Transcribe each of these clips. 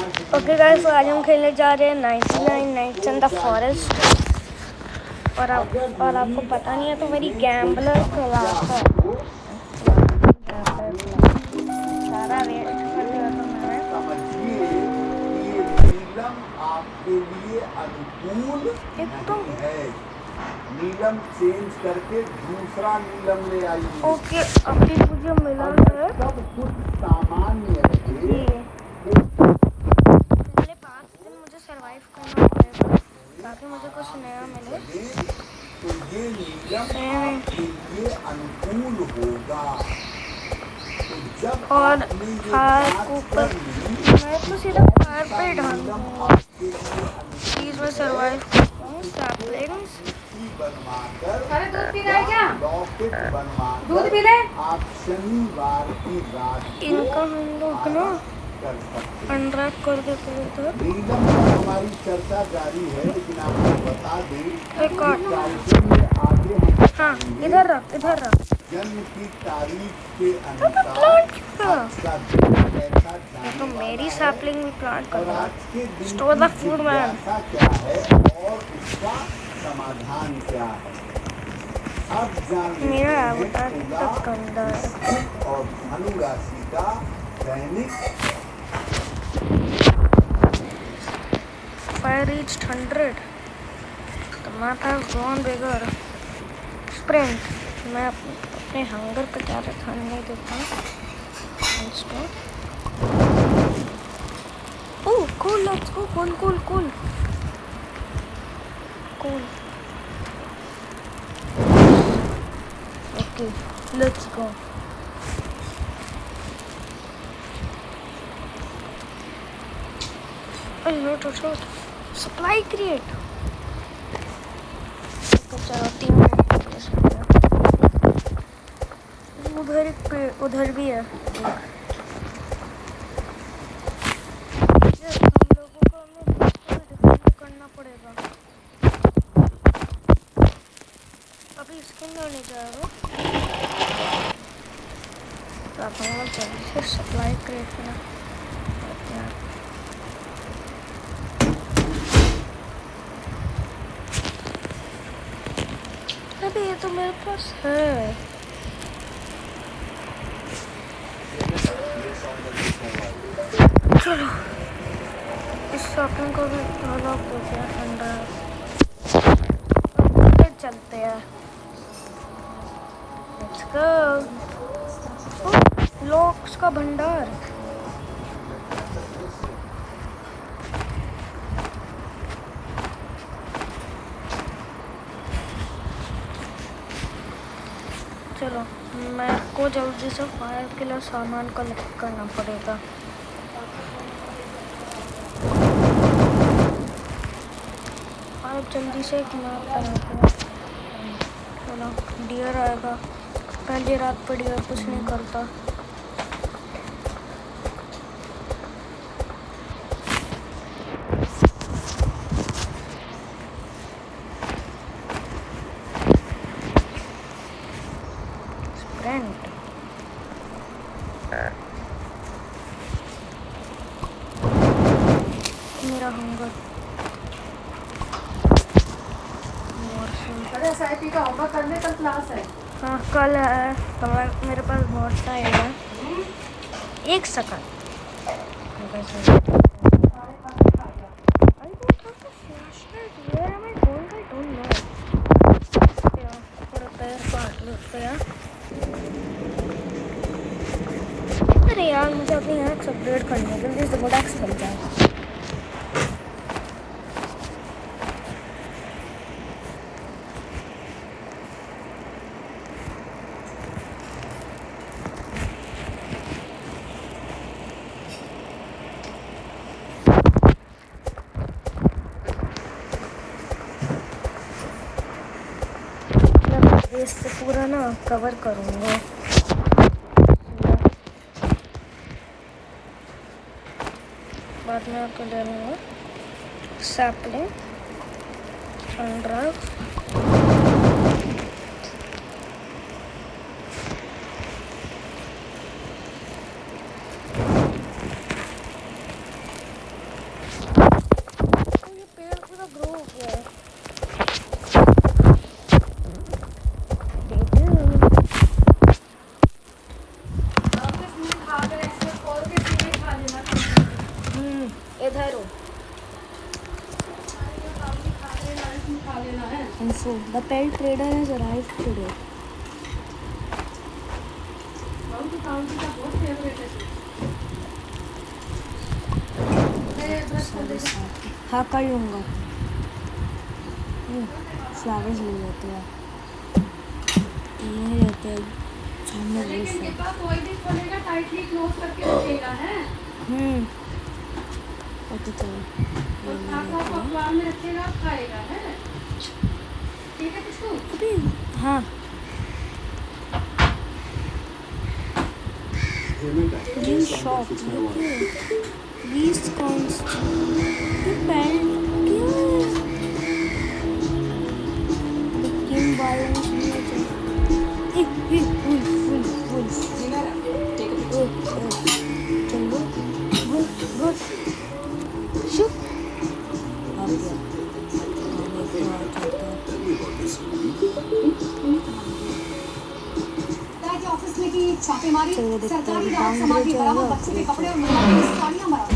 Okay guys, तो आज हम खेलने जा रहे हैं 99 नाइट्स इन द फॉरेस्ट। और आपको पता नहीं है तो मेरी गैम्बलर क्लास है। सारा वेट कर लिया था मैंने। नीलम आपके लिए अनुकूल नहीं है। नीलम चेंज करके दूसरा नीलम ले आइए। ओके, अभी मुझे मिला है सब कुछ सामान्य रहे। पहले 5 दिन मुझे सरवाइव करना पड़ेगा ताकि मुझे कुछ नया मिले। तो ये नीलम आपके लिए अनुकूल होगा। तो जब और आपने ये फायर जांच को कर ली, मैं तो सीधा फायर पे डाल दूंगा। प्लीज मैं सरवाइव करता हूँ। सैपलिंग्स अरे दूध पी रहा है क्या? लॉकेट बनवाकर दूध पी ले। आप शनिवार की रात इनका हम लोग ना अनरैप कर देते हैं इधर। नीलम पर हमारी चर्चा जारी है, लेकिन आपको बता दें एक और। कार्यक्रम में आगे हम हाँ, इधर रख। जन्म की तारीख के प्लांट अनुसार करो। आपका दिन ऐसा ये तो जाने मेरी वाला है। सैपलिंग भी प्लांट कर और रहा। आज के दिन store the key food man. जिज्ञासा क्या है और उसका समाधान क्या है, अब जान मेरा लेते हैं। अवतार तुला, कितना गंदा है। वृश्चिक और धनु राशि का दैनिक Fire reached 100. The map has gone bigger. Sprint. मैं अपने हंगर पे ज़्यादा ध्यान नहीं देता। Oh, cool, let's go. Cool. Okay, let's go. Not. Supply create. चलो 3 मिनट उधर एक पेड़ उधर भी है। हम लोगों को हमें डिफेंड करना पड़ेगा। अभी इसके अंदर नहीं जाएगा तो आप हम लोग जल्दी से सप्लाई क्रिएट करना। अभी ये तो मेरे पास है। चलो इस शॉपिंग को भी लॉक हो गया अंदर। चलते हैं। Let's go. लॉक्स का भंडार। चलो मेरे को जल्दी से फायर के लिए सामान कलेक्ट करना पड़ेगा। और जल्दी से एक मैप बनाते। चलो डियर आएगा। पहली रात पर डियर कुछ नहीं करता। मेरा हंगर। अरे एसआईपी का होगा करने, कल क्लास है। हाँ कल है तो मेरे पास बहुत टाइम है। एक सेकंड। अरे यार मुझे अपनी एक्स अपग्रेड करनी है। जल्दी से बोला एक्स बन जाए। इससे पूरा ना कवर करूँगा। बाद में आपको ले लूँगा सैपलिंग ड्रग। इधर हो। खा लेना है। Info: The pelt trader has arrived today. County county का बहुत फेवरेट है तू। ब्रश कर दे। हाँ कर लूँगा। फ्लावर्स ले लेते हैं। ये रहते हैं सामने लेकिन बहुत इनके सारे। पास वही दिन खोलेगा, टाइटली क्लोज करके रखेगा है। ओके चलो और खाका को अखबार में रखेगा, खाएगा है। ठीक है कुछ अभी हाँ ये शॉप बीस कॉइंस ये पैंट क्या है किंग वायलेंस चलो गुड शुक आ गया के ऑफिस में की छापेमारी चलो देखते हैं, सरकारी डाउन डाक समाधि ग्रेड बरामद जाएगा। बच्चों के कपड़े और महिलाओं की साड़ियां बरामद।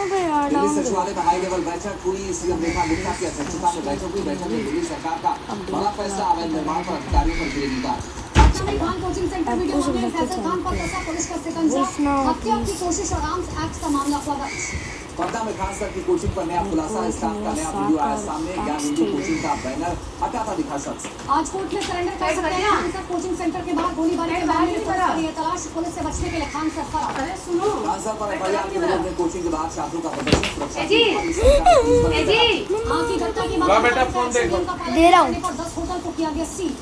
अबे यार दिल्ली डाउन सचिवालय में हाई लेवल बैठक हुई। सीएम रेखा गुप्ता की अध्यक्षता में बैठक हुई। बैठक में दिल्ली सरकार का बड़ा फैसला, अवैध निर्माण पर अधिकारियों पर गिरेगी गाज। पटना में खान कोचिंग सेंटर वीडियो मामले में फैजल खान पर कसा पुलिस का शिकंजा, हत्या की कोशिश और आर्म्स एक्ट का मामला हुआ दर्ज। पटना में खान सर की कोचिंग पर नया खुलासा, स्टाफ का नया वीडियो आया सामने। ज्ञान हिंदू कोचिंग का बैनर हटाता दिखा शख्स। आज कोर्ट में सरेंडर कर सकते हैं खान सर। कोचिंग सेंटर के बाहर गोलीबारी के मामले में पुलिस कर रही है तलाश। पुलिस से बचने के लिए खान सर फरार। अरे सुनो खान सर पर एफआईआर के विरोध में कोचिंग के बाहर छात्रों का प्रदर्शन। सुरक्षा जी आंख की घटना की ला बेटा, फोन देखो। दे रहा हूँ। 10 होटल को किया गया सील।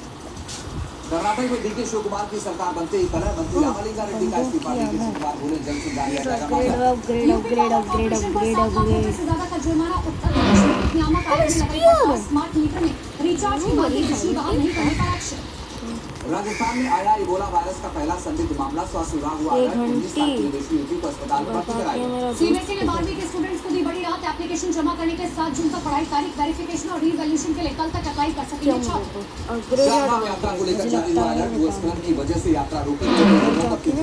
कर्नाटक में डीके शिव कुमार की सरकार बनते ही कलह मंत्री रामलिंगा रेड्डी का इस्तीफा। डीके शिव कुमार बोले जल्द से जारी आ जाएगा मामला। Upgrade upgrade upgrade upgrade upgrade से ज्यादा का जुर्माना उत्तर प्रदेश में नियामक आयोग ने लगाई। स्मार्ट मीटर में रिचार्ज की बात बिजली बहाल नहीं करने पर एक्शन। राजस्थान में आया इबोला वायरस का पहला संदिग्ध मामला। स्वास्थ्य विभाग हुआ एक अलर्ट। 19 साल की विदेशी युवती को अस्पताल में भर्ती कराया। सीबीएसई ने 12वीं के स्टूडेंट्स को दी बड़ी राहत। एप्लीकेशन जमा करने के 7 जून तक पढ़ाई तारीख वेरिफिकेशन और रीवैल्यूएशन के लिए कल तक अप्लाई कर सकेंगे छात्र। चारधाम यात्रा को लेकर जारी हुआ अलर्ट। भूस्खलन की वजह से यात्रा रोकी गई।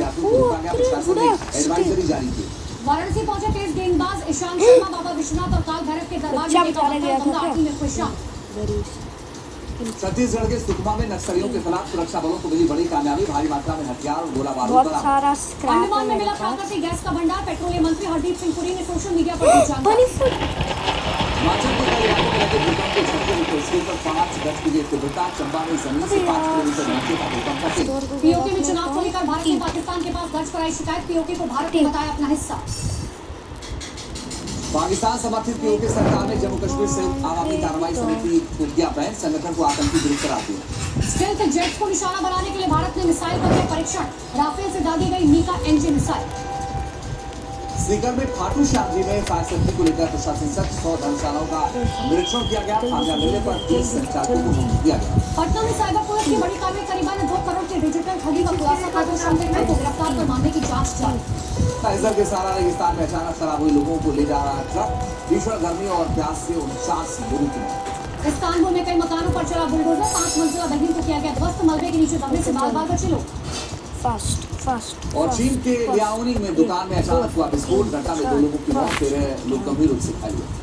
यात्रियों को रोका गया। प्रशासन ने एडवाइजरी जारी की। वाराणसी पहुंचे तेज गेंदबाज ईशांत शर्मा। बाबा विश्वनाथ और काल भैरव के दरबार में देखा गंगा आरती में खुशाम। छत्तीसगढ़ के सुकमा में नक्सलियों के खिलाफ सुरक्षा बलों को मिली बड़ी कामयाबी। भारी मात्रा में हथियार और गोला बारूद बहुत बरामद। सारा स्क्रैप अंडमान है में मेरे मिला पास प्राकृतिक गैस का भंडार। पेट्रोलियम मंत्री हरदीप सिंह पुरी ने सोशल मीडिया पर दी जानकारी। बनी फुट हिमाचल के कई इलाकों में लगे भूकंप के झटके रिक्टर स्केल पर 5 गज की तीव्रता। चंबा में जमीन से 5 किलोमीटर नीचे का भूकंप का केंद्र। पीओके में चुनाव को लेकर भारत ने पाकिस्तान के पास दर्ज कराई शिकायत। पीओके को भारत ने बताया अपना हिस्सा। पाकिस्तान समर्थित पीओके सरकार ने जम्मू कश्मीर संयुक्त आवामी कार्रवाई समिति को किया बैन। संगठन को आतंकी गिरफ्त करार दिया। स्टेल्थ जेट्स को निशाना बनाने के लिए भारत ने मिसाइल पर किया परीक्षण। राफेल से दागी गई मीका एनजी मिसाइल। सीकर में खाटू श्याम जी में फायर सेफ्टी को लेकर प्रशासन सख्त। 100 धर्मशालाओं का निरीक्षण किया गया। खामियां मिलने पर 30 संचालकों को नोटिस दिया गया। पटना में साइबर पुलिस की बड़ी कार्रवाई। करीबन 2 करोड़ के डिजिटल ठगी का खुलासा कर 2 संदिग्धों को गिरफ्तार कर मामले की जांच जारी। नाइजर के सारा रेगिस्तान में अचानक शराब हुई लोगों को ले जा रहा ट्रक। भीषण गर्मी और प्यास से 49 लोगों की मौत। इस्तानबुल में कई मकानों पर चला बुलडोजर। 5 मंजिला बिल्डिंग को किया गया ध्वस्त। मलबे के नीचे दबने से बाल बचे लोग। फास्ट और चीन के लियाओनिंग में दुकान में अचानक हुआ विस्फोट। घटना में 2 लोगों की मौत। 13 लोग गंभीर रूप से घायल हुए।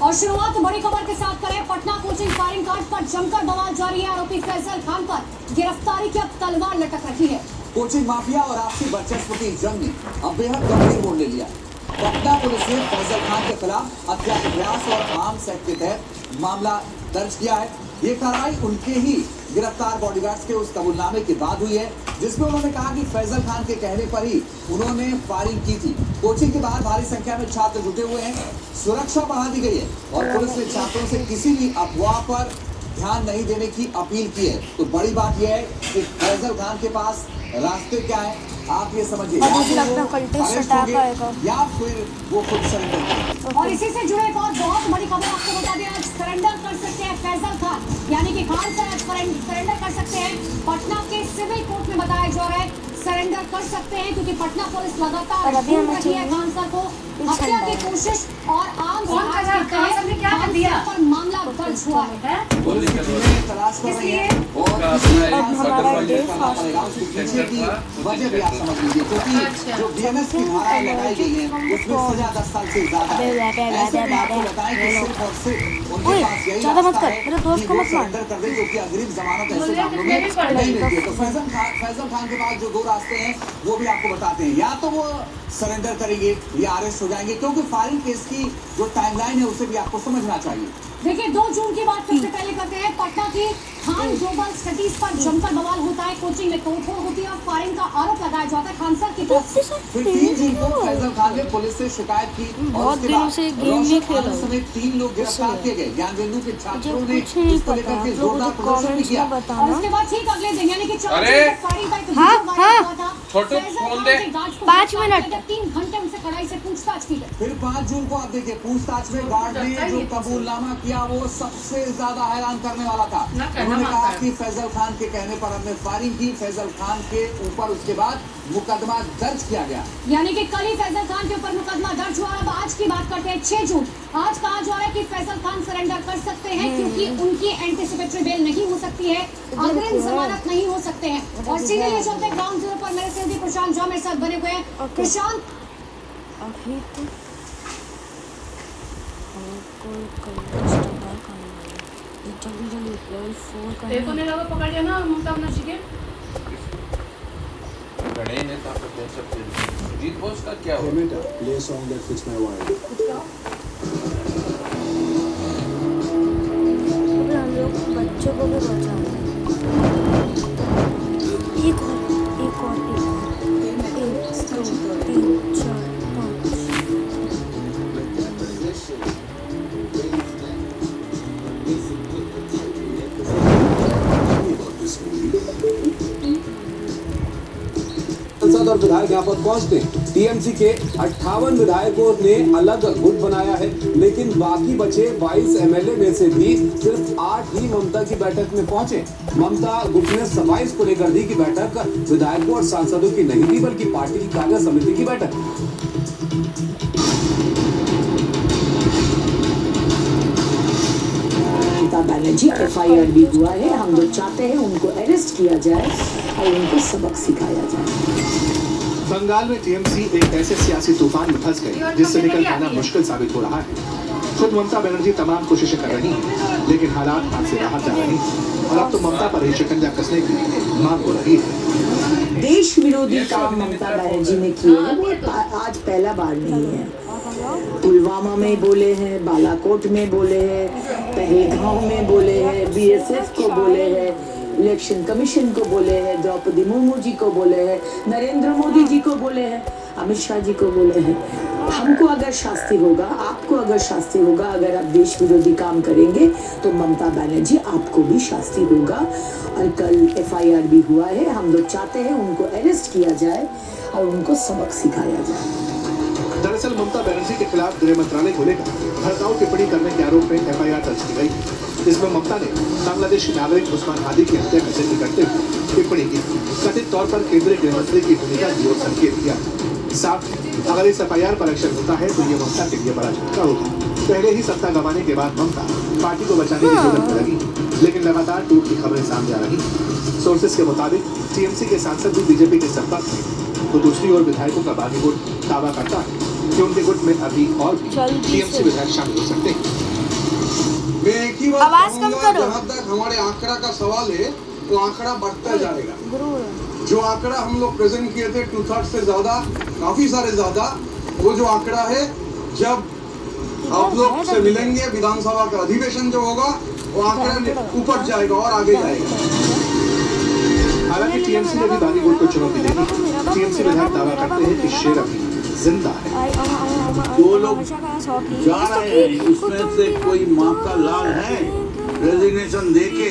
और शुरुआत बड़ी खबर के साथ करें। पटना कोचिंग फायरिंग कांड पर जमकर बवाल जारी है। आरोपी फैजल खान पर गिरफ्तारी की अब तलवार लटक रही है। कोचिंग माफिया और आपसी वर्चस्व की जंग ने अब बेहद गंभीर मोड़ ले लिया। पटना पुलिस ने फैजल खान के खिलाफ हत्या के प्रयास और आर्म्स एक्ट के तहत मामला दर्ज किया है। ये कार्रवाई उनके ही गिरफ्तार बॉडीगार्ड्स के उस कबूलनामे के बाद हुई है जिसमें उन्होंने कहा कि फैजल खान के कहने पर ही उन्होंने फायरिंग की थी। कोचिंग के बाहर भारी संख्या में छात्र जुटे हुए हैं। सुरक्षा बढ़ा दी गई है और पुलिस ने छात्रों से किसी भी अफवाह पर ध्यान नहीं देने की अपील की है। तो बड़ी बात यह है कि फैजल खान के पास रास्ते क्या है आप ये समझिए। अब मुझे लगता है contest attack आएगा। या फिर वो खुद सरेंडर करेंगे। और इसी से जुड़े एक और बहुत बड़ी खबर आपको बता दें। आज सरेंडर कर सकते हैं फैजल खान, यानी कि खान सर आज सरेंडर कर सकते हैं। पटना के सिविल कोर्ट में बताया जा रहा है सरेंडर कर सकते हैं क्योंकि पटना पुलिस और लगातार अभी ढूंढ हमें रही है चाहिए खान सर को। इस हत्या की अंदर। कोशिश और आम कौन समाज करा? के खान सर ने तहत क्या कर खान दिया? सर पर मामला दर्ज हुआ है। पुलिस की टीमें तलाश कर रही है और उसका इसमें अपना खान एक सर हमारा को डे करना पड़ेगा। उसके पीछे की वजह भी आप समझ लीजिए क्योंकि अच्छा। जो बीएनएस की धाराएं लगाई गई हैं उसमें सजा 10 साल से ज्यादा है। ऐसे में आपको बताएं कि सिर्फ और सिर्फ उनके ओए, पास यही ज्यादा मत रास्ता कर, है मेरे दोस्त कि को वो मत मार। सरेंडर कर दे क्योंकि अग्रिम जमानत ऐसे मुझे मामलों कुछ में देनी पड़ेगी। नहीं मिलती है। तो फैजल खान के पास जो दो रास्ते हैं वो भी आपको बताते हैं, या तो वो सरेंडर करेंगे या अरेस्ट हो जाएंगे क्योंकि फायरिंग केस की जो टाइमलाइन है उसे भी आपको समझना चाहिए। देखिए 2 जून की बात सबसे पहले करते हैं। पटना की खान ग्लोबल स्टडीज पर जमकर बवाल होता है, कोचिंग में तोड़फोड़ होती है और फायरिंग का आरोप लगाया जाता है खान सर की तरफ से। फिर 3 जून को फैजल खान ने पुलिस से शिकायत की और बहुत उसके दिनों बाद से गेम रोशन नहीं खेला आनंद हूँ। समेत 3 लोग गिरफ्तार किए गए। ज्ञानबिंदु के छात्रों ने कुछ नहीं इसको पता, लेकर के आप लोग जोरदार मुझे प्रदर्शन भी कमेंट्स किया। में और बताना। उसके बाद ठीक अगले दिन यानी कि 4 अरे! जून को फायरिंग का एक हाँ, वीडियो वायरल हाँ। हुआ था। छोटू, फैजल फोन खान दे। से गार्ड को 5 गिरफ्तार मिनट। किया गया। 3 घंटे उनसे कड़ाई से पूछताछ की गई। फिर 5 जून को आप देखिए पूछताछ में गार्ड ने जो कबूलनामा किया वो सबसे ज्यादा हैरान करने वाला था। ना करना उन्होंने कहा मानता है। कि फैजल खान के कहने पर हमने फायरिंग की, फैजल खान के ऊपर उसके बाद मुकदमा दर्ज किया गया। यानी कि कल ही फैजल खान के ऊपर मुकदमा दर्ज हुआ। अब आज की बात करते हैं 6 जून। आज कहा जा रहा है कि फैजल खान सरेंडर कर सकते हैं क्योंकि उनकी एंटीसिपेटरी बेल नहीं हो सकती है, अग्रिम जमानत नहीं हो सकते हैं। और सीधे ले चलते हैं ग्राउंड जीरो पर। मेरे सहयोगी प्रशांत झा मेरे साथ बने हुए हैं। ओके। प्रशांत, अभी तो हमको कल जल्दी लेवल 4 का देखो नहीं लगा पकड़ लिया ना ममता बनर्जी के। खड़े हैं तो आपको कह सकते हैं जीत बॉस का क्या Hey हो Meta, play a song that fits my vibe. अभी हम लोग बच्चों को भी बचाना है। एक और 1 2 3 4 5। सांसद और विधायक यहाँ पर पहुंचते टीएमसी के 58 विधायकों ने अलग गुट बनाया है, लेकिन बाकी बचे 22 एमएलए में से भी सिर्फ 8 ही ममता की बैठक में पहुंचे। ममता गुट ने 27 को लेकर दी कि बैठक विधायकों और सांसदों की नहीं थी बल्कि पार्टी की कार्य समिति की बैठक। ममता बनर्जी FIR भी हुआ है। हम लोग चाहते हैं उनको अरेस्ट किया जाए और उनको सबक सिखाया जाए। बंगाल में टीएमसी एक ऐसे सियासी तूफान में फंस गई जिससे निकल पाना मुश्किल साबित हो रहा है। खुद ममता बनर्जी तमाम कोशिशें कर रही हैं, लेकिन हालात हाथ से बाहर जा रहे हैं और अब तो ममता पर ही शिकंजा कसने की मांग हो रही है। देश विरोधी काम ममता बनर्जी ने किए हैं, वो आज पहला बार नहीं है। पुलवामा में बोले हैं, बालाकोट में बोले हैं, पहलगांव में बोले हैं, BSF को बोले हैं, इलेक्शन कमीशन को बोले हैं, द्रौपदी मुर्मू जी को बोले हैं, नरेंद्र मोदी जी को बोले हैं, अमित शाह जी को बोले हैं। हमको अगर शास्ति होगा, आपको अगर शास्ति होगा, अगर आप देश विरोधी काम करेंगे तो ममता बनर्जी आपको भी शास्ति होगा। और कल FIR भी हुआ है। हम लोग चाहते हैं उनको अरेस्ट किया जाए और उनको सबक सिखाया जाए। दरअसल ममता बनर्जी के खिलाफ गृह मंत्रालय को लेकर भड़काऊ टिप्पणी करने के आरोप में FIR दर्ज की गई। इसमें ममता ने बांग्लादेशी नागरिक उस्मान हादी की हत्या का जिक्र करते हुए टिप्पणी की, कथित तौर पर केंद्रीय गृह मंत्री की भूमिका की ओर संकेत दिया। साफ, अगर इस FIR पर एक्शन होता है तो ये ममता के लिए बड़ा झटका होगा। पहले ही सत्ता गंवाने के बाद ममता पार्टी को बचाने की जरूरत में लगी, लेकिन लगातार टूट की खबरें सामने आ रही। सोर्सेस के मुताबिक टीएमसी के सांसद भी बीजेपी के संपर्क में, तो दूसरी ओर विधायकों का बागी गुट दावा करता है कि उनके गुट में अभी और भी टीएमसी विधायक शामिल हो सकते हैं। मैं एक ही बात आवाज कम कहूंगा, करो। जहाँ तक हमारे आंकड़ा का सवाल है वो आंकड़ा बढ़ता जाएगा। जो आंकड़ा हम लोग प्रेजेंट किए थे 2/3 से ज्यादा, काफी सारे ज्यादा, वो जो आंकड़ा है जब आप लोग से मिलेंगे विधानसभा का अधिवेशन जो होगा वो आंकड़ा ऊपर जाएगा और आगे जाएगा। हालांकि टीएमसी ने भी बागी गुट को चुनौती दे दी। टीएमसी विधायक दावा करते हैं कि शेर अभी जिंदा है। दो लोग जा रहे हैं, उसमें से कोई माँ का लाल है, रेजिग्नेशन देके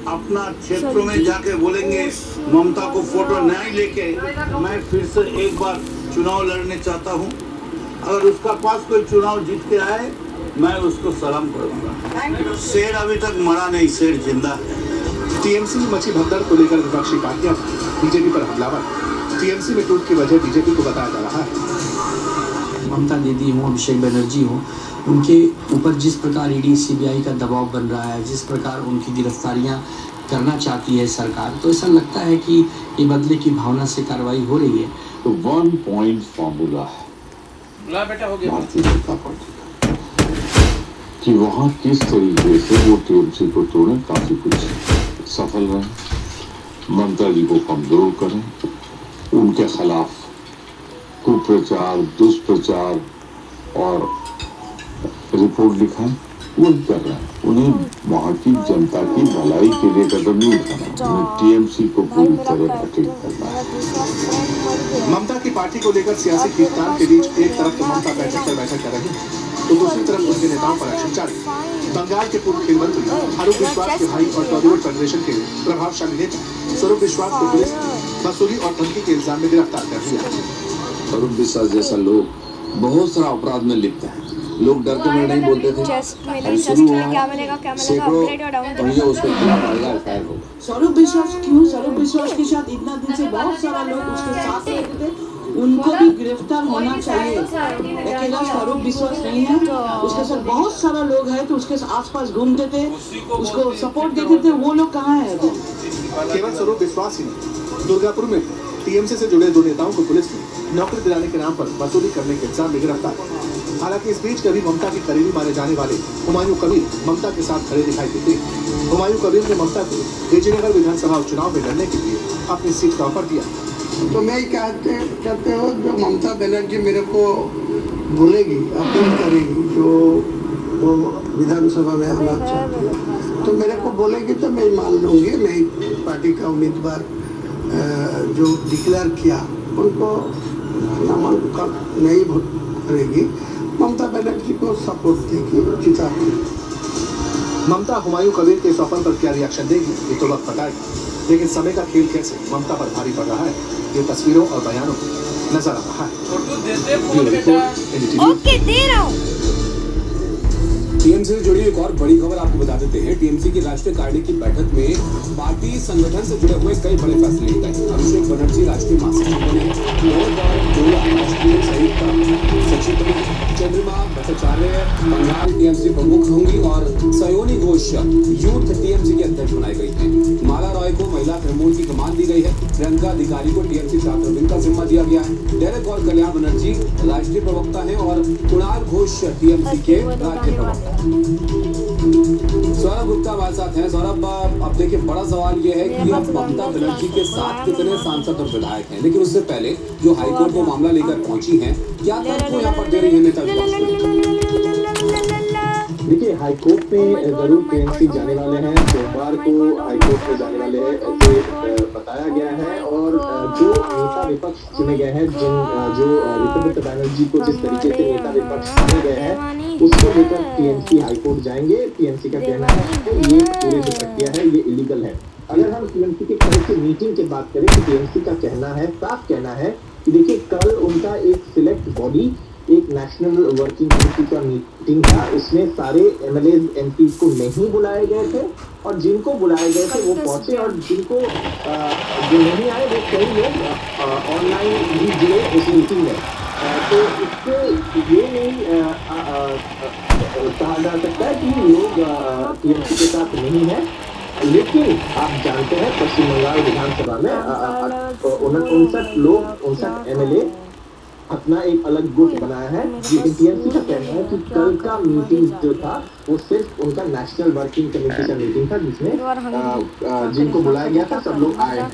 अपना क्षेत्र में जाके बोलेंगे ममता को फोटो नहीं लेके मैं फिर से एक बार चुनाव लड़ने चाहता हूँ। अगर उसका पास कोई चुनाव जीत के आए मैं उसको सलाम करूँगा। शेर अभी तक मरा नहीं, शेर जिंदा है। टीएमसी में मची भगदड़ को लेकर विपक्षी पार्टियां बीजेपी पर हमलावर। टीएमसी में टूट की वजह बीजेपी को बताया जा रहा है। ममता दीदी हो, अभिषेक बनर्जी हो, उनके ऊपर जिस प्रकार ईडी सीबीआई का दबाव बन रहा है, जिस प्रकार उनकी गिरफ्तारियां करना चाहती है सरकार, तो ऐसा लगता है कि ये बदले की भावना से कार्रवाई हो रही है। तो 1 पॉइंट फॉर्मूला है भारतीय जनता पार्टी का कि वहाँ किस तरीके से वो टीएमसी को तोड़ें, काफी कुछ सफल रहे, ममता जी को कमजोर करें, उनके खिलाफ कुप्रचार, दुष्प्रचार और रिपोर्ट लिखाएं, वही कर रहे हैं। उन्हें वहाँ की जनता की भलाई के लिए कदम नहीं उठाना, उन्हें टीएमसी को पूरी तरह ठीक करना है। ममता की पार्टी को लेकर सियासी खींचतान के बीच एक तरफ तो ममता बैठक पर बैठक कर रही है, तो दूसरी तरफ उनके नेताओं पर एक्शन जारी। बंगाल के पूर्व खेल मंत्री आरूप विश्वास के भाई और टॉलीवुड फेडरेशन के प्रभावशाली नेता स्वरूप विश्वास को पुलिस ने वसूली और धमकी के इल्जाम में गिरफ्तार कर लिया। स्वरूप विश्वास जैसा लोग बहुत सारा अपराध में लिप्त है। लोग डर के मारे नहीं बोलते थे, अब शुरू हुआ सैकड़ों पहियों उसके खिलाफ आएगा, एफआईआर होगा। स्वरूप विश्वास क्यों? स्वरूप विश्वास के साथ इतना दिन से बहुत सारा लोग उसके साथ रहते थे, उनको भी गिरफ्तार होना चाहिए। अकेला स्वरूप विश्वास नहीं है, उसके साथ बहुत सारा लोग हैं तो उसके आसपास घूमते थे, उसको सपोर्ट देते थे, वो लोग कहाँ है? केवल स्वरूप विश्वास ही नहीं, दुर्गापुर में टीएमसी से जुड़े 2 नेताओं को पुलिस ने नौकरी दिलाने के नाम पर वसूली करने के इल्जाम में गिरफ्तार। हालांकि इस बीच कभी ममता की करीबी माने जाने वाले हुमायूं कबीर ममता के साथ खड़े दिखाई देते। हुमायूं कबीर ने ममता को विजयनगर विधानसभा उपचुनाव में लड़ने के लिए अपनी सीट का ऑफर दिया। तो मैं कहते हो जो ममता बनर्जी मेरे को बोलेगी, अपील करेगी, जो वो विधानसभा में आना चाहती है, तो मेरे को बोलेगी तो मैं मान लूँगी। मैं पार्टी का उम्मीदवार जो डिक्लेयर किया उनको नामांकन नहीं करेगी, ममता बनर्जी को सपोर्ट देगी, जिताती। ममता हुमायूं कबीर के इस ऑफर पर क्या रिएक्शन देगी ये तो वक्त बताएगा, लेकिन समय का खेल कैसे ममता पर भारी पड़ रहा है ये तस्वीरों और बयानों में नजर आ रहा है। ओके, दे रहा हूँ। टीएमसी से जुड़ी एक और बड़ी खबर आपको बता देते हैं। टीएमसी की राष्ट्रीय कार्य की बैठक में पार्टी संगठन से जुड़े हुए कई बड़े फैसले लिए गए। अभिषेक बनर्जी राष्ट्रीय महासचिव बने, राष्ट्रीय संयुक्त सचिव चंद्रिमा भट्टाचार्य बंगाल टीएमसी प्रमुख होंगी और सयोनी घोष यूथ टीएमसी की अध्यक्ष बनाई गई है। माला रॉय को महिला तृणमूल की कमान दी गई है। प्रियंका अधिकारी को टीएमसी छात्र विंग का जिम्मा दिया गया है। डेरेक और कल्याण बनर्जी राष्ट्रीय प्रवक्ता हैं और कुणाल घोष टीएमसी के राज्य प्रवक्ता। सौरभ गुप्ता हमारे साथ हैं। सौरभ, अब देखिए बड़ा सवाल ये है कि अब ममता बनर्जी के साथ कितने सांसद और विधायक हैं, लेकिन उससे पहले जो हाईकोर्ट को मामला लेकर पहुंची हैं, क्या तर्क को यहाँ पर दे रही है नेता विपक्ष? देखिए, हाईकोर्ट में जरूर टीएमसी जाने वाले हैं, सोमवार को हाईकोर्ट में जाने वाले हैं ऐसे बताया गया है। और जो नेता विपक्ष चुने गए हैं, जो ऋतुव्रत बैनर्जी को जिस तरीके से नेता विपक्ष चुने गए हैं, उसको लेकर टीएमसी हाईकोर्ट जाएंगे। टीएमसी का कहना है ये पूरी जो प्रक्रिया है ये इलीगल है। अगर हम टीएमसी के कल की मीटिंग की बात करें तो टीएमसी का कहना है, साफ कहना है कि देखिए कल उनका एक सिलेक्ट बॉडी, एक नेशनल वर्किंग कमेटी का मीटिंग था, उसमें सारे एमएलए एमपी को नहीं बुलाए गए थे और जिनको बुलाए गए थे वो पहुंचे और जिनको जो नहीं आए वो कई लोग ऑनलाइन भी जुड़े उस मीटिंग में। तो इससे ये नहीं कहा जा सकता है कि लोग टीएमसी के साथ नहीं है, लेकिन आप जानते हैं पश्चिम बंगाल विधानसभा में 59 एमएलए अपना एक अलग गुट बनाया है। लेकिन टीएमसी का कहना है कि कल का मीटिंग जो था वो सिर्फ उनका नेशनल वर्किंग कमेटी का मीटिंग था, जिसमें जिनको बुलाया गया था सब लोग आए हैं।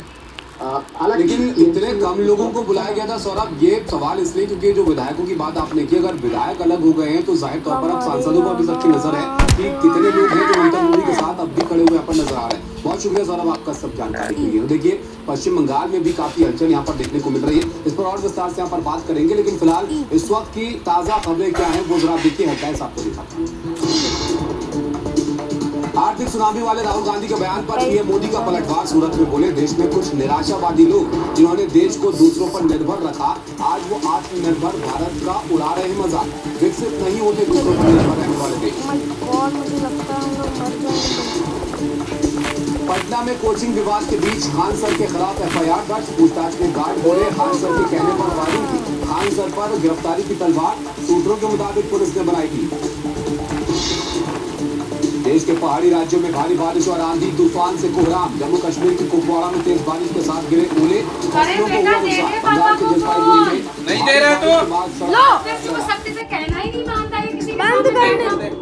लेकिन इतने कम लोगों को बुलाया गया था सौरभ, ये सवाल इसलिए क्योंकि जो विधायकों की बात आपने की, अगर विधायक अलग हो गए हैं तो जाहिर तौर पर अब सांसदों पर भी सबकी नजर है कि कितने लोग हैं जो ममता मोदी के साथ अब भी खड़े हुए यहाँ पर नजर आ रहे हैं। बहुत शुक्रिया सौरभ आपका सब जानकारी के लिए। देखिए पश्चिम बंगाल में भी काफी हलचल यहाँ पर देखने को मिल रही है, इस पर और विस्तार से यहाँ पर बात करेंगे, लेकिन फिलहाल इस वक्त की ताजा खबरें क्या है वो जरा देखिए, हेडलाइंस आपको दिखाता हूँ। आर्थिक सुनामी वाले राहुल गांधी के बयान पर पीएम मोदी का पलटवार। सूरत में बोले देश में कुछ निराशावादी लोग जिन्होंने देश को दूसरों पर निर्भर रखा, आज वो आत्मनिर्भर भारत का उड़ा रहे मजाक। विकसित नहीं होते दूसरों पर निर्भर रहने वाले देश। पटना में कोचिंग विवाद के बीच खान सर के खिलाफ एफआईआर दर्ज। पूछताछ में गार्ड बोले खान सर के कहने पर फायरिंग की। खान सर पर गिरफ्तारी की तलवार सूत्रों के मुताबिक पुलिस ने बनाई थी। देश के पहाड़ी राज्यों में भारी बारिश और आंधी तूफान से कोहराम। जम्मू कश्मीर के कुपवाड़ा में तेज बारिश के साथ गिरे ओले। फसलों को हुआ नुकसान। पंजाब के जलपाईगुड़ी में नहीं दे रहे तो लो सख्ती से कहना ही नहीं मानता है किसी बंद कर दे।